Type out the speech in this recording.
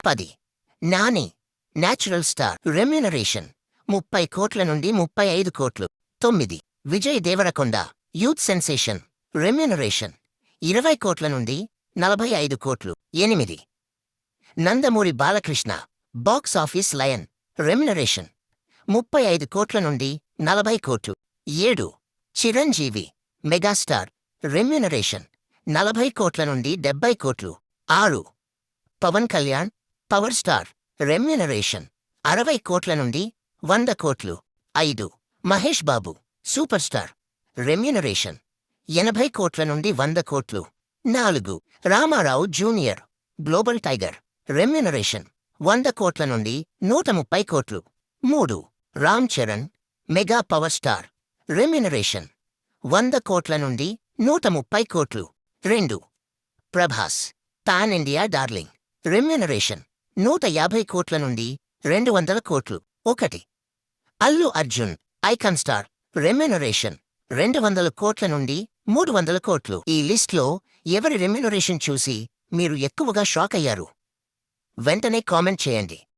10. Nani natural star remuneration 30 కోట్ల నుండి 35 కోట్లు. 9. Vijay Deverakonda youth sensation remuneration 20 కోట్ల నుండి 45 కోట్లు. 8. Nandamuri Balakrishna box office lion remuneration 35 కోట్ల నుండి 40 కోట్లు. 7. చిరంజీవి మెగాస్టార్ రెమ్యూనరేషన్ 40 కోట్ల నుండి 70 కోట్లు. 6. Pawan Kalyan power star remuneration 60 కోట్ల నుండి 100 కోట్లు. 5. Mahesh Babu super star remuneration 80 కోట్ల నుండి 100 కోట్లు. 4. Ramarao junior global tiger remuneration 100 కోట్ల నుండి 130 కోట్లు. 3. Ram Charan mega power star remuneration 100 కోట్ల నుండి 130 కోట్లు. 2. Prabhas pan India darling remuneration 150 కోట్ల నుండి 200 కోట్లు. 1. Allu Arjun icon star remuneration 200 కోట్ల నుండి 300 కోట్లు. ఈ లిస్ట్లో ఎవరి రెమ్యూనరేషన్ చూసి మీరు ఎక్కువగా షాక్ అయ్యారు? వెంటనే కామెంట్ చేయండి.